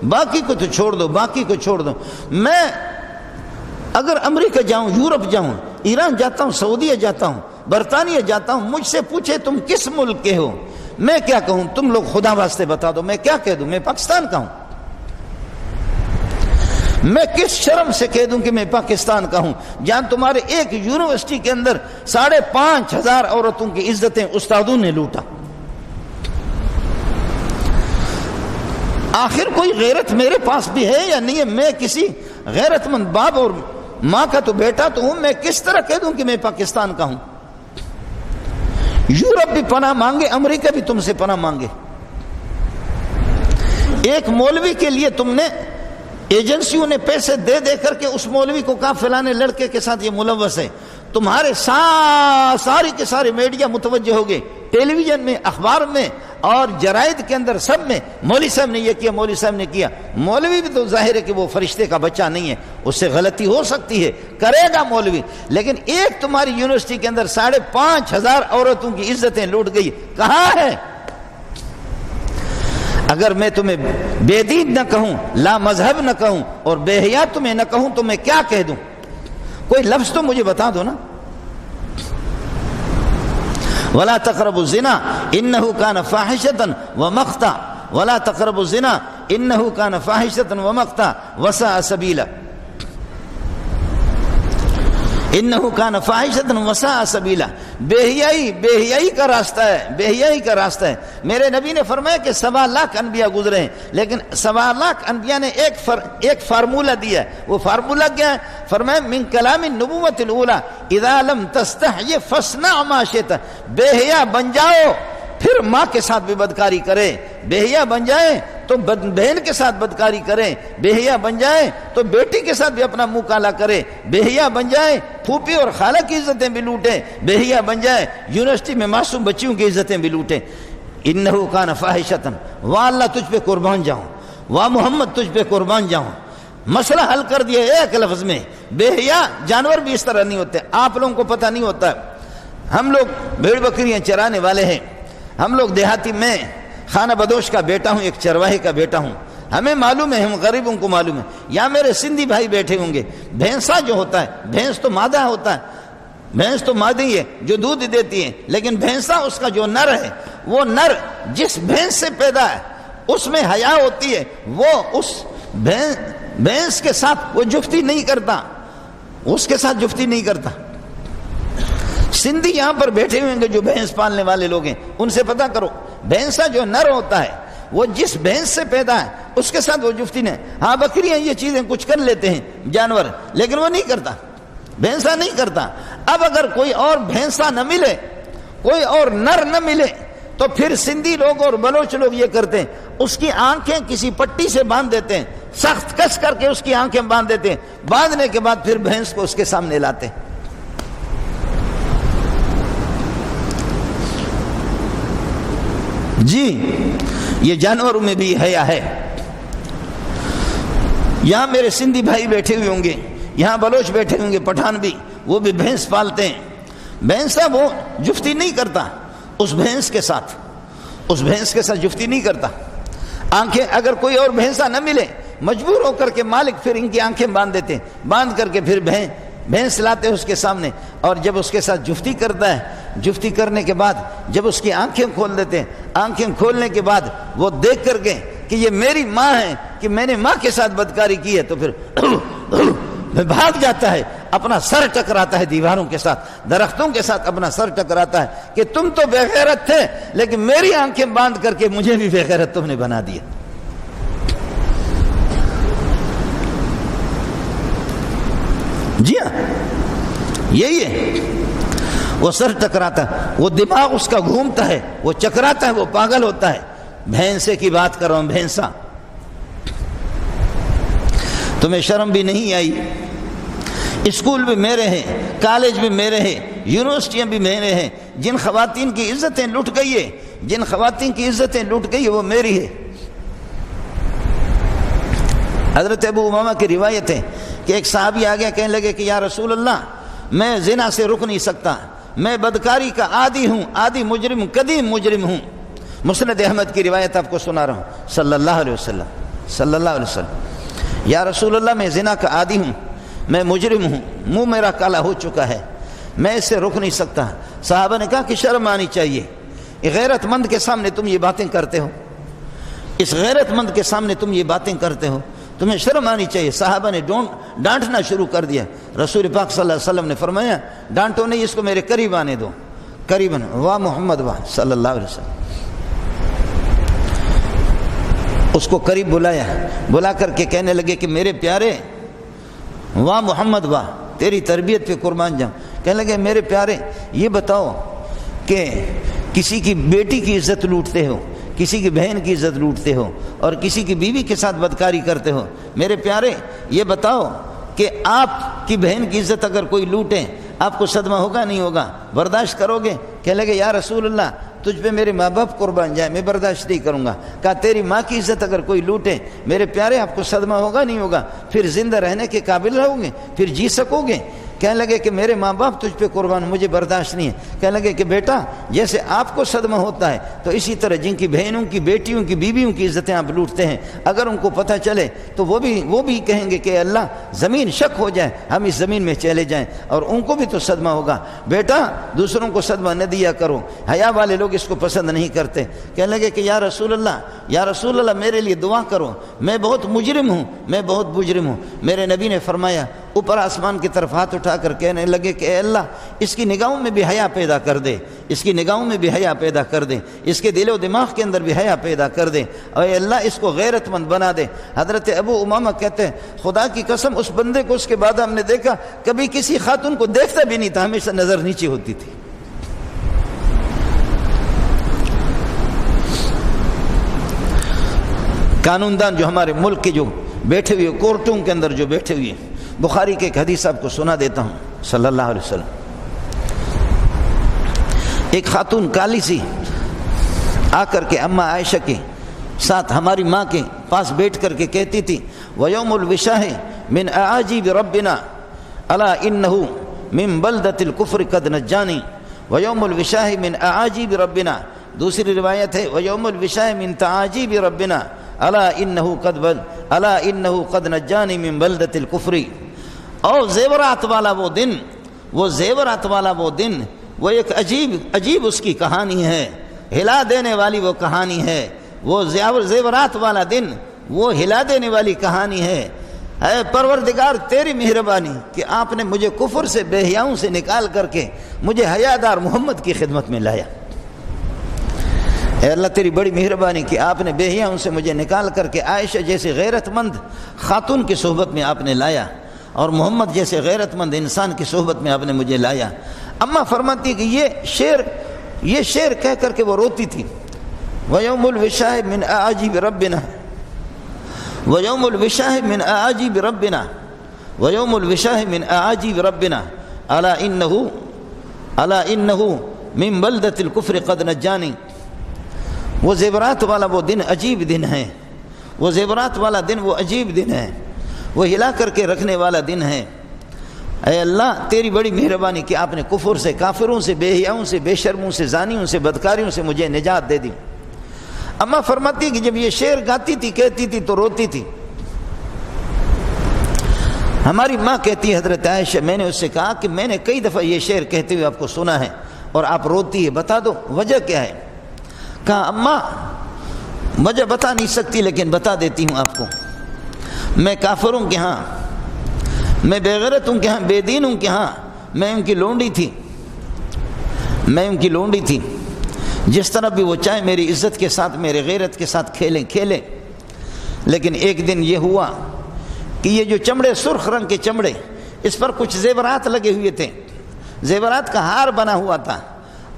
باقی کو تو چھوڑ دو، باقی کو چھوڑ دو. میں اگر امریکہ جاؤں، یورپ جاؤں، ایران جاتا ہوں، سعودیہ جاتا ہوں، برطانیہ جاتا ہوں، مجھ سے پوچھے تم کس ملک کے ہو، میں کیا کہوں؟ تم لوگ خدا واسطے بتا دو، میں کیا کہہ دوں؟ میں پاکستان کا ہوں. میں کس شرم سے کہہ دوں کہ میں پاکستان کا ہوں، جہاں تمہارے ایک یونیورسٹی کے اندر 5,500 عورتوں کی عزتیں استادوں نے لوٹا. آخر کوئی غیرت میرے پاس بھی ہے یا نہیں ہے؟ میں کسی غیرت مند باپ اور ماں کا تو بیٹا تو ہوں، میں کس طرح کہہ دوں کہ میں پاکستان کا ہوں؟ یورپ بھی پناہ مانگے، امریکہ بھی تم سے پناہ مانگے. ایک مولوی کے لیے تم نے ایجنسیوں نے پیسے دے دے کر کے اس مولوی کو کہا فلانے لڑکے کے ساتھ یہ ملوث ہے. تمہارے ساری کے سارے میڈیا متوجہ ہو گئے، ٹیلی ویژن میں، اخبار میں اور جرائد کے اندر سب میں مولوی صاحب نے یہ کیا، مولوی صاحب نے کیا. مولوی بھی تو ظاہر ہے کہ وہ فرشتے کا بچہ نہیں ہے، اس سے غلطی ہو سکتی ہے، کرے گا مولوی. لیکن ایک تمہاری یونیورسٹی کے اندر 5,500 عورتوں کی عزتیں لوٹ گئی، کہاں ہے؟ اگر میں تمہیں بے دین نہ کہوں، لا مذہب نہ کہوں اور بے حیا تمہیں نہ کہوں تو میں کیا کہہ دوں؟ کوئی لفظ تو مجھے بتا دو نا. ولا تقربوا الزنا انه كان فاحشة ومقتا ولا تقربوا الزنا انه كان فاحشة ومقتا وساء سبيلا. انه كان فاحشة وساء سبيلا. بے حیائی کا راستہ ہے، بے حیائی کا راستہ ہے. میرے نبی نے فرمایا کہ 1.25 لاکھ انبیاء گزرے ہیں، لیکن 1.25 لاکھ انبیاء نے ایک فارمولہ دیا ہے. وہ فارمولہ کیا ہے؟ فرمایا من کلام النبوۃ الاولی اذا لم تستحی فاصنع ما شئت. بے حیا بن جاؤ پھر ماں کے ساتھ بھی بدکاری کرے، بے حیا بن جائے تو بہن کے ساتھ بدکاری کرے، بے حیا بن جائے تو بیٹی کے ساتھ بھی اپنا منہ کالا کرے، بے حیا بن جائے پھوپھی اور خالہ کی عزتیں بھی لوٹے، بے حیا بن جائے یونیورسٹی میں معصوم بچیوں کی عزتیں بھی لوٹے. انہ کان فاحشۃ. واہ اللہ تجھ پہ قربان جاؤں، واہ محمد تجھ پہ قربان جاؤں. مسئلہ حل کر دیا ایک لفظ میں. بے حیا جانور بھی اس طرح نہیں ہوتے. آپ لوگوں کو پتہ نہیں ہوتا، ہم لوگ بھیڑ بکریاں چرانے والے ہیں، ہم لوگ دیہاتی، میں خانہ بدوش کا بیٹا ہوں، ایک چرواہے کا بیٹا ہوں. ہمیں معلوم ہے، ہم غریبوں کو معلوم ہے. یا میرے سندھی بھائی بیٹھے ہوں گے، بھینسا جو ہوتا ہے، بھینس تو مادہ ہوتا ہے، بھینس تو مادی ہے جو دودھ دیتی ہے، لیکن بھینسا اس کا جو نر ہے، وہ نر جس بھینس سے پیدا ہے اس میں حیا ہوتی ہے، وہ اس بھینس کے ساتھ وہ جفتی نہیں کرتا، اس کے ساتھ جفتی نہیں کرتا. سندھی یہاں پر بیٹھے ہوئے ہیں جو بھینس پالنے والے لوگ ہیں، ان سے پتہ کرو، بھینسا جو نر ہوتا ہے وہ جس بھینس سے پیدا ہے اس کے ساتھ وہ جفتی نہیں. ہاں بکریاں یہ چیزیں کچھ کر لیتے ہیں جانور، لیکن وہ نہیں کرتا، بھینسا نہیں کرتا. اب اگر کوئی اور بھینسا نہ ملے، کوئی اور نر نہ ملے، تو پھر سندھی لوگ اور بلوچ لوگ یہ کرتے ہیں، اس کی آنکھیں کسی پٹی سے باندھ دیتے ہیں، سخت کس کر کے اس کی آنکھیں باندھ دیتے ہیں. باندھنے کے بعد پھر بھینس کو اس کے سامنے لاتے ہیں. جی یہ جانوروں میں بھی حیا ہے. یہاں میرے سندھی بھائی بیٹھے ہوئے ہوں گے، یہاں بلوچ بیٹھے ہوں گے، پٹھان بھی، وہ بھی بھینس پالتے ہیں. بھینسا وہ جفتی نہیں کرتا اس بھینس کے ساتھ، اس بھینس کے ساتھ جفتی نہیں کرتا. آنکھیں اگر کوئی اور بھینسا نہ ملے، مجبور ہو کر کے مالک پھر ان کی آنکھیں باندھ دیتے ہیں، باندھ کر کے پھر بھینس لاتے ہیں اس کے سامنے، اور جب اس کے ساتھ جفتی کرتا ہے، جفتی کرنے کے بعد جب اس کی آنکھیں کھول دیتے ہیں، آنکھیں کھولنے کے بعد وہ دیکھ کر کے کہ یہ میری ماں ہے، کہ میں نے ماں کے ساتھ بدکاری کی ہے، تو پھر بھاگ جاتا ہے، اپنا سر ٹکراتا ہے دیواروں کے ساتھ، درختوں کے ساتھ اپنا سر ٹکراتا ہے کہ تم تو بے غیرت تھے، لیکن میری آنکھیں باندھ کر کے مجھے بھی بے غیرت تم نے بنا دیا. جی ہاں یہی ہے. وہ سر ٹکراتا ہے، وہ دماغ اس کا گھومتا ہے، وہ چکراتا ہے، وہ پاگل ہوتا ہے. بھینسے کی بات کر رہا ہوں، بھینسا. تمہیں شرم بھی نہیں آئی؟ اسکول بھی میرے ہیں، کالج بھی میرے ہیں، یونیورسٹیاں بھی میرے ہیں. جن خواتین کی عزتیں لٹ گئی ہے، جن خواتین کی عزتیں لٹ گئی ہے وہ میری ہے. حضرت ابو امامہ کی روایت ہے کہ ایک صحابی آگے کہنے لگے کہ یا رسول اللہ، میں زنا سے رک نہیں سکتا، میں بدکاری کا عادی ہوں، عادی مجرم، قدیم مجرم ہوں. مسند احمد کی روایت آپ کو سنا رہا ہوں. صلی اللہ علیہ وسلم صلی اللہ علیہ وسلم، یا رسول اللہ میں زنا کا عادی ہوں، میں مجرم ہوں، منہ میرا کالا ہو چکا ہے، میں اس سے رک نہیں سکتا۔ صحابہ نے کہا کہ شرم آنی چاہیے، غیرت مند کے سامنے تم یہ باتیں کرتے ہو، اس غیرت مند کے سامنے تم یہ باتیں کرتے ہو، تمہیں شرم آنی چاہیے۔ صحابہ نے ڈانٹنا شروع کر دیا۔ رسول پاک صلی اللہ علیہ وسلم نے فرمایا ڈانٹو نہیں، اس کو میرے قریب آنے دو، قریب آنے، واہ محمد واہ صلی اللہ علیہ وسلم۔ اس کو قریب بلایا، بلا کر کے کہنے لگے کہ میرے پیارے، واہ محمد واہ، تیری تربیت پہ قربان جاؤں۔ کہنے لگے میرے پیارے یہ بتاؤ کہ کسی کی بیٹی کی عزت لوٹتے ہو، کسی کی بہن کی عزت لوٹتے ہو اور کسی کی بیوی کے ساتھ بدکاری کرتے ہو، میرے پیارے یہ بتاؤ کہ آپ کی بہن کی عزت اگر کوئی لوٹے آپ کو صدمہ ہوگا نہیں ہوگا، برداشت کرو گے؟ کہنے لگے یا رسول اللہ تجھ پہ میرے ماں باپ قربان جائے، میں برداشت نہیں کروں گا۔ کہا تیری ماں کی عزت اگر کوئی لوٹے میرے پیارے آپ کو صدمہ ہوگا نہیں ہوگا؟ پھر زندہ رہنے کے قابل رہو گے؟ پھر جی سکو گے؟ کہنے لگے کہ میرے ماں باپ تجھ پہ قربان، مجھے برداشت نہیں ہے۔ کہنے لگے کہ بیٹا جیسے آپ کو صدمہ ہوتا ہے تو اسی طرح جن کی بہنوں کی، بیٹیوں کی، بیویوں کی عزتیں آپ لوٹتے ہیں، اگر ان کو پتہ چلے تو وہ بھی کہیں گے کہ اللہ زمین شک ہو جائے، ہم اس زمین میں چلے جائیں، اور ان کو بھی تو صدمہ ہوگا۔ بیٹا دوسروں کو صدمہ نہ دیا کرو، حیا والے لوگ اس کو پسند نہیں کرتے۔ کہنے لگے کہ یا رسول اللہ میرے لیے دعا کرو، میں بہت مجرم ہوں، میں بہت مجرم ہوں۔ میرے نبی نے فرمایا، اوپر آسمان کی طرف ہاتھ اٹھا کر کہنے لگے کہ اے اللہ اس کی نگاہوں میں بھی حیا پیدا کر دے، اس کی نگاہوں میں بھی حیا پیدا کر دے، اس کے دل و دماغ کے اندر بھی حیا پیدا کر دے، اور اے اللہ اس کو غیرت مند بنا دے۔ حضرت ابو امامہ کہتے ہیں خدا کی قسم اس بندے کو اس کے بعد ہم نے دیکھا کبھی کسی خاتون کو دیکھتا بھی نہیں تھا، ہمیشہ نظر نیچے ہوتی تھی۔ قانون دان جو ہمارے ملک کے جو بیٹھے ہوئے کورٹوں کے اندر جو بیٹھے ہوئے، بخاری کے ایک حدیث آپ کو سنا دیتا ہوں صلی اللہ علیہ وسلم۔ ایک خاتون کالی سی آ کر کے اماں عائشہ کے ساتھ ہماری ماں کے پاس بیٹھ کر کے کہتی تھی وَيَوْمُ الْوِشَاهِ مِنْ أَعَاجِيبِ رَبِّنَا أَلَا إِنَّهُ مِنْ بَلْدَةِ الْكُفْرِ قَدْ نَجَّانِي وَيَوْمُ الْوِشَاهِ مِنْ أَعَاجِيبِ رَبِّنَا۔ دوسری روایت ہے وَيَوْمُ الْوِشَاهِ مِنْ تَعَاجِيبِ رَبِّنَا أَلَا إِنَّهُ قَدْ نَجَّانِي مِنْ بَلْدَةِ الْكُفْرِ۔ اور زیورات والا وہ دن، وہ زیورات والا وہ دن، وہ ایک عجیب اس کی کہانی ہے، ہلا دینے والی وہ کہانی ہے، وہ زیورات والا دن وہ ہلا دینے والی کہانی ہے۔ اے پروردگار تیری مہربانی کہ آپ نے مجھے کفر سے، بے حیاؤں سے نکال کر کے مجھے حیادار محمد کی خدمت میں لایا۔ اے اللہ تیری بڑی مہربانی کہ آپ نے بے حیاؤں سے مجھے نکال کر کے عائشہ جیسے غیرت مند خاتون کی صحبت میں آپ نے لایا، اور محمد جیسے غیرت مند انسان کی صحبت میں آپ نے مجھے لایا۔ اماں فرماتی کہ یہ شعر کہہ کر کے وہ روتی تھی وَيَوْمُ الْوِشَاهِ مِنْ أَعَاجِيبِ رَبِّنَا وَيَوْمُ الْوِشَاهِ مِنْ أَعَاجِيبِ رَبِّنَا وَيَوْمُ الْوِشَاهِ مِنْ أَعَاجِيبِ رَبِّنَا أَلَا إِنَّهُ مِنْ بَلْدَةِ الْكُفْرِ قَدْ نَجَّانِي۔ وہ زیورات والا وہ دن عجیب دن ہے، وہ زیورات والا دن وہ عجیب دن ہے، وہ ہلا کر کے رکھنے والا دن ہے۔ اے اللہ تیری بڑی مہربانی کہ آپ نے کفر سے، کافروں سے، بے حیاؤں سے، بے شرموں سے، زانیوں سے، بدکاریوں سے مجھے نجات دے دی۔ اماں فرماتی کہ جب یہ شعر گاتی تھی، کہتی تھی تو روتی تھی۔ ہماری ماں کہتی ہے حضرت عائشہ، میں نے اس سے کہا کہ میں نے کئی دفعہ یہ شعر کہتے ہوئے آپ کو سنا ہے اور آپ روتی ہے، بتا دو وجہ کیا ہے؟ کہا اماں وجہ بتا نہیں سکتی لیکن بتا دیتی ہوں آپ کو، میں کافروں کے ہاں، میں بے غیرتوں کے ہاں، بے دینوں کے ہاں میں ان کی لونڈی تھی، جس طرح بھی وہ چاہے میری عزت کے ساتھ، میرے غیرت کے ساتھ کھیلیں۔ لیکن ایک دن یہ ہوا کہ یہ جو چمڑے، سرخ رنگ کے چمڑے، اس پر کچھ زیورات لگے ہوئے تھے، زیورات کا ہار بنا ہوا تھا،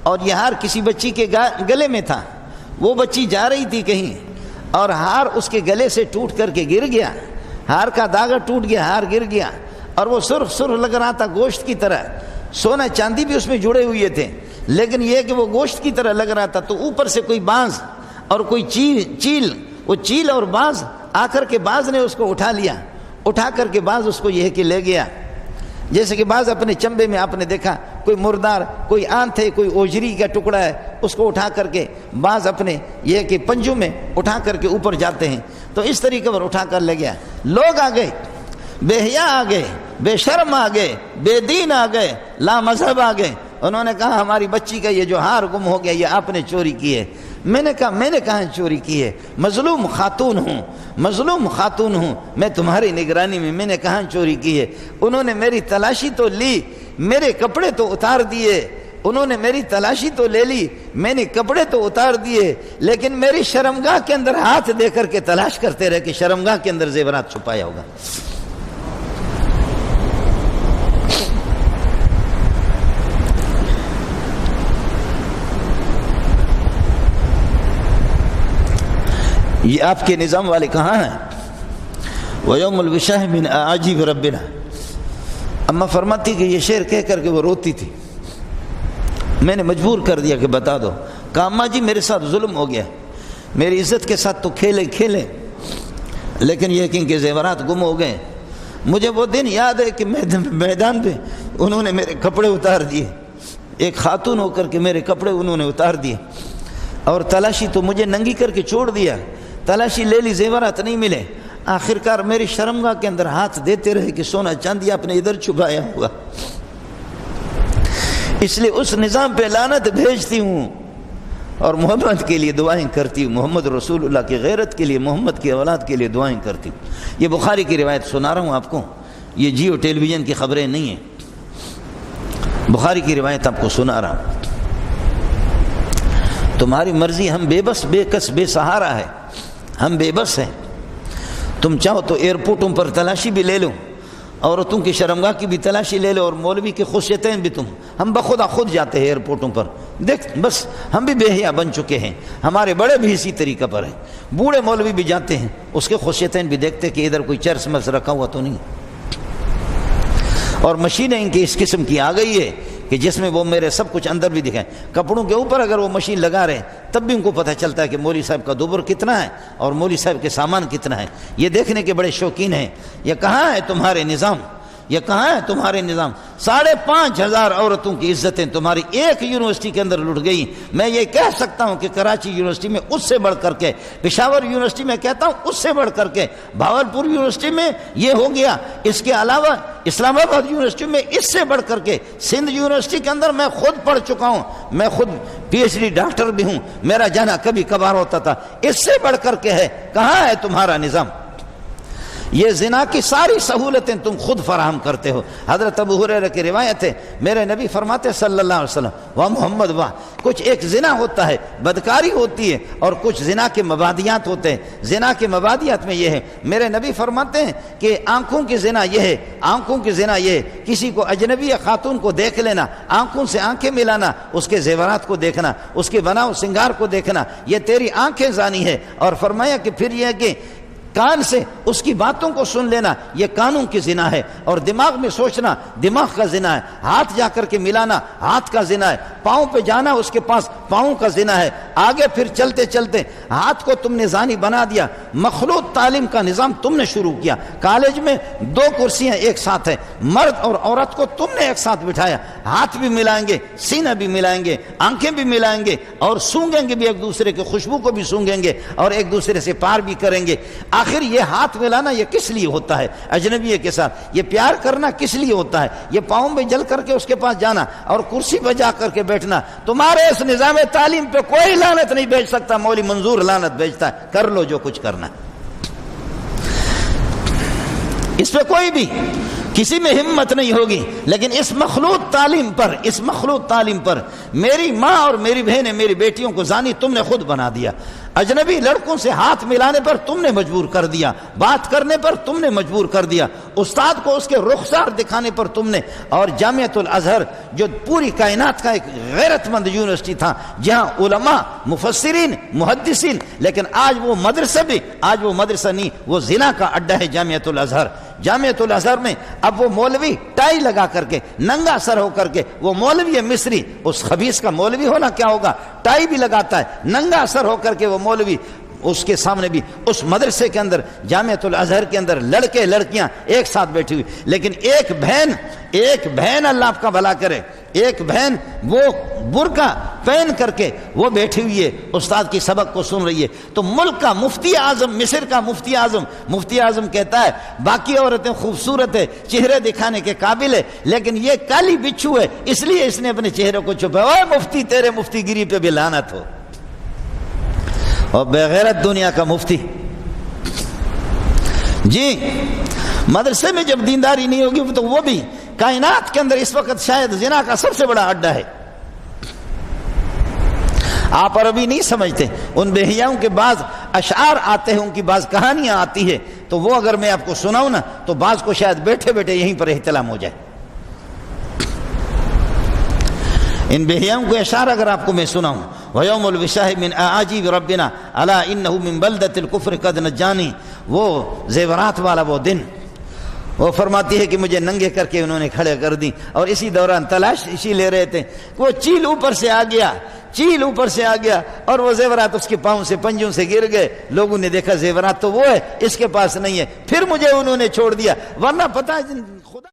اور یہ ہار کسی بچی کے گلے میں تھا۔ وہ بچی جا رہی تھی کہیں اور ہار اس کے گلے سے ٹوٹ کر کے گر گیا، ہار کا داغا ٹوٹ گیا، ہار گر گیا، اور وہ سرخ لگ رہا تھا گوشت کی طرح، سونا چاندی بھی اس میں جڑے ہوئے تھے، لیکن یہ کہ وہ گوشت کی طرح لگ رہا تھا۔ تو اوپر سے کوئی باز اور کوئی چیل اور باز آ کر کے باز نے اس کو اٹھا لیا، اٹھا کر کے باز اس کو یہ کہ لے گیا، جیسے کہ بعض اپنے چمبے میں آپ نے دیکھا کوئی مردار، کوئی آنت ہے، کوئی اوجری کا ٹکڑا ہے، اس کو اٹھا کر کے بعض اپنے یہ کہ پنجوں میں اٹھا کر کے اوپر جاتے ہیں۔ تو اس طریقے پر اٹھا کر لے گیا. لوگ آ گئے، بے حیا آ گئے، بے شرم آ گئے، بے دین آ گئے، لا مذہب آ گئے. انہوں نے کہا ہماری بچی کا یہ جو ہار گم ہو گیا یہ آپ نے چوری کی ہے. میں نے کہا چوری کی ہے، مظلوم خاتون ہوں میں تمہاری نگرانی میں نے کہاں چوری کی ہے. انہوں نے میری تلاشی تو لی، میرے کپڑے تو اتار دیے. انہوں نے میری تلاشی تو لے لی، میں نے کپڑے تو اتار دیے، لیکن میری شرمگاہ کے اندر ہاتھ دے کر کے تلاش کرتے رہے کہ شرمگاہ کے اندر زیورات چھپایا ہوگا. یہ آپ کے نظام والے کہاں ہیں؟ وَيَوْمُ الْوِشَاهِ مِنْ أَعَاجِبِ رَبِّنَا. اماں فرماتی کہ یہ شعر کہہ کر کے وہ روتی تھی. میں نے مجبور کر دیا کہ بتا دو. کہا اماں جی میرے ساتھ ظلم ہو گیا، میری عزت کے ساتھ تو کھیلے لیکن یہ کہ ان کے زیورات گم ہو گئے. مجھے وہ دن یاد ہے کہ میدان پہ انہوں نے میرے کپڑے اتار دیے، ایک خاتون ہو کر کے میرے کپڑے انہوں نے اتار دیے، اور تلاشی تو مجھے ننگی کر کے چھوڑ دیا. تلاشی لے لی، زیورات نہیں ملے. آخرکار میری شرمگاہ کے اندر ہاتھ دیتے رہے کہ سونا چاندی آپ نے ادھر چھپایا ہوا. اس لیے اس نظام پہ لعنت بھیجتی ہوں اور محمد کے لیے دعائیں کرتی ہوں، محمد رسول اللہ کی غیرت کے لیے، محمد کی اولاد کے لیے دعائیں کرتی ہوں. یہ بخاری کی روایت سنا رہا ہوں آپ کو، یہ جیو ٹیلی ویژن کی خبریں نہیں ہیں، بخاری کی روایت آپ کو سنا رہا ہوں. تمہاری مرضی، ہم بے بس، بے کس، بے سہارا ہے، ہم بے بس ہیں. تم چاہو تو ایئرپورٹوں پر تلاشی بھی لے لو، عورتوں کی شرمگاہ کی بھی تلاشی لے لو، اور مولوی کی خصوصیتیں بھی ہم بخدا خود جاتے ہیں ایئرپورٹوں پر. دیکھ بس ہم بھی بے حیا بن چکے ہیں، ہمارے بڑے بھی اسی طریقہ پر ہیں. بوڑھے مولوی بھی جاتے ہیں، اس کے خصوصیتیں بھی دیکھتے کہ ادھر کوئی چرس مرس رکھا ہوا تو نہیں. اور مشینیں ان کی اس قسم کی آ گئی ہے کہ جس میں وہ میرے سب کچھ اندر بھی دکھائیں. کپڑوں کے اوپر اگر وہ مشین لگا رہے ہیں تب بھی ان کو پتہ چلتا ہے کہ مولوی صاحب کا دوبر کتنا ہے اور مولوی صاحب کے سامان کتنا ہے. یہ دیکھنے کے بڑے شوقین ہیں. یہ کہاں ہے تمہارے نظام؟ یہ کہاں ہے تمہارے نظام؟ 5,500 عورتوں کی عزتیں تمہاری ایک یونیورسٹی کے اندر لٹ گئی. میں یہ کہہ سکتا ہوں کہ کراچی یونیورسٹی میں اس سے بڑھ کر کے، پشاور یونیورسٹی میں کہتا ہوں اس سے بڑھ کر کے، بھاولپور یونیورسٹی میں یہ ہو گیا، اس کے علاوہ اسلام آباد یونیورسٹی میں اس سے بڑھ کر کے، سندھ یونیورسٹی کے اندر میں خود پڑھ چکا ہوں، میں خود PhD ڈاکٹر بھی ہوں، میرا جانا کبھی کبھار ہوتا تھا. اس سے بڑھ کر کے ہے. کہاں ہے تمہارا نظام؟ یہ زنا کی ساری سہولتیں تم خود فراہم کرتے ہو. حضرت ابو ہریرہ کی روایت ہے، میرے نبی فرماتے صلی اللہ علیہ وسلم، واہ محمد واہ، کچھ ایک زنا ہوتا ہے، بدکاری ہوتی ہے، اور کچھ زنا کے مبادیات ہوتے ہیں. زنا کے مبادیات میں یہ ہے، میرے نبی فرماتے ہیں کہ آنکھوں کی زنا یہ ہے، آنکھوں کی زنا یہ ہے، کسی کو اجنبی خاتون کو دیکھ لینا، آنکھوں سے آنکھیں ملانا، اس کے زیورات کو دیکھنا، اس کے بناؤ سنگار کو دیکھنا، یہ تیری آنکھیں زانی ہے. اور فرمایا کہ پھر یہ کہ کان سے اس کی باتوں کو سن لینا، یہ کانوں کی زنا ہے. اور دماغ میں سوچنا، دماغ کا زنا ہے. ہاتھ جا کر کے ملانا، ہاتھ کا زنا ہے. پاؤں پہ جانا اس کے پاس، پاؤں کا زنا ہے. آگے پھر چلتے چلتے ہاتھ کو تم نے زانی بنا دیا. مخلوط تعلیم کا نظام تم نے شروع کیا. کالج میں 2 کرسیاں ایک ساتھ ہیں، مرد اور عورت کو تم نے ایک ساتھ بٹھایا. ہاتھ بھی ملائیں گے، سینہ بھی ملائیں گے، آنکھیں بھی ملائیں گے، اور سونگیں گے بھی ایک دوسرے کی خوشبو کو بھی سونگیں گے، اور ایک دوسرے سے پیار بھی کریں گے. آخر یہ ہاتھ ملانا یہ کس لیے ہوتا ہے اجنبی کے ساتھ؟ یہ پیار کرنا کس لیے ہوتا ہے؟ یہ پاؤں میں جل کر کے اس کے پاس جانا اور کرسی پہ جا کر کے بیٹھنا. تمہارے اس نظام تعلیم پہ کوئی لعنت نہیں بھیج سکتا. مولوی منظور لعنت بھیجتا ہے، کر لو جو کچھ کرنا ہے. اس پہ کوئی بھی کسی میں ہمت نہیں ہوگی. لیکن اس مخلوط تعلیم پر میری ماں اور میری بہنیں، میری بیٹیوں کو زانی تم نے خود بنا دیا. اجنبی لڑکوں سے ہاتھ ملانے پر تم نے مجبور کر دیا، بات کرنے پر تم نے مجبور کر دیا، استاد کو اس کے رخسار دکھانے پر تم نے. اور جامعۃ الازہر جو پوری کائنات کا ایک غیرت مند یونیورسٹی تھا، جہاں علماء، مفسرین، محدثین، لیکن آج وہ مدرسہ نہیں، وہ زنا کا اڈا ہے جامعۃ الازہر. جامعۃ الازہر میں اب وہ مولوی ٹائی لگا کر کے، ننگا سر ہو کر کے، وہ مولوی مصری، اس خبیث کا مولوی ہونا کیا ہوگا، ٹائی بھی لگاتا ہے، ننگا سر ہو کر کے وہ مولوی، اس کے سامنے بھی اس مدرسے کے اندر، جامعۃ الازہر کے اندر لڑکے لڑکیاں ایک ساتھ بیٹھی ہوئی. لیکن ایک بہن اللہ آپ کا بھلا کرے، ایک بہن وہ برقع پہن کر کے وہ بیٹھی ہوئی ہے، استاد کی سبق کو سن رہی ہے، تو ملک کا مفتی اعظم، مصر کا مفتی اعظم کہتا ہے باقی عورتیں خوبصورت ہے، چہرے دکھانے کے قابل ہے، لیکن یہ کالی بچھو ہے، اس لیے اس نے اپنے چہرے کو چھپایا۔ اوے مفتی، تیرے مفتی گیری پہ بھی لعنت ہو، اور بغیرت دنیا کا مفتی۔ جی مدرسے میں جب دینداری نہیں ہوگی تو وہ بھی کائنات کے اندر اس وقت شاید زنا کا سب سے بڑا اڈا ہے۔ آپ عربی نہیں سمجھتے، ان بہیاؤں کے بعض اشعار آتے ہیں، ان کی بعض کہانیاں آتی ہے، تو وہ اگر میں آپ کو سناؤں نا تو بعض کو شاید بیٹھے بیٹھے یہیں پر احتلام ہو جائے۔ ان بہیاؤں کو اشعار اگر آپ کو میں سناؤں، وَيَوْمُ الْوِشَاهِ مِنْ أَعَاجِيبِ رَبِّنَا أَلَا إِنَّهُ مِنْ بَلْدَةِ الْكُفْرِ قَدْ نَجَّانِي، وہ زیورات والا وہ دن، وہ فرماتی ہے کہ مجھے ننگے کر کے انہوں نے کھڑے کر دی، اور اسی دوران تلاش اسی لے رہے تھے، وہ چیل اوپر سے آ گیا اور وہ زیورات اس کے پاؤں سے پنجوں سے گر گئے، لوگوں نے دیکھا زیورات تو وہ ہے، اس کے پاس نہیں ہے، پھر مجھے انہوں نے چھوڑ دیا، ورنہ پتہ ہے خدا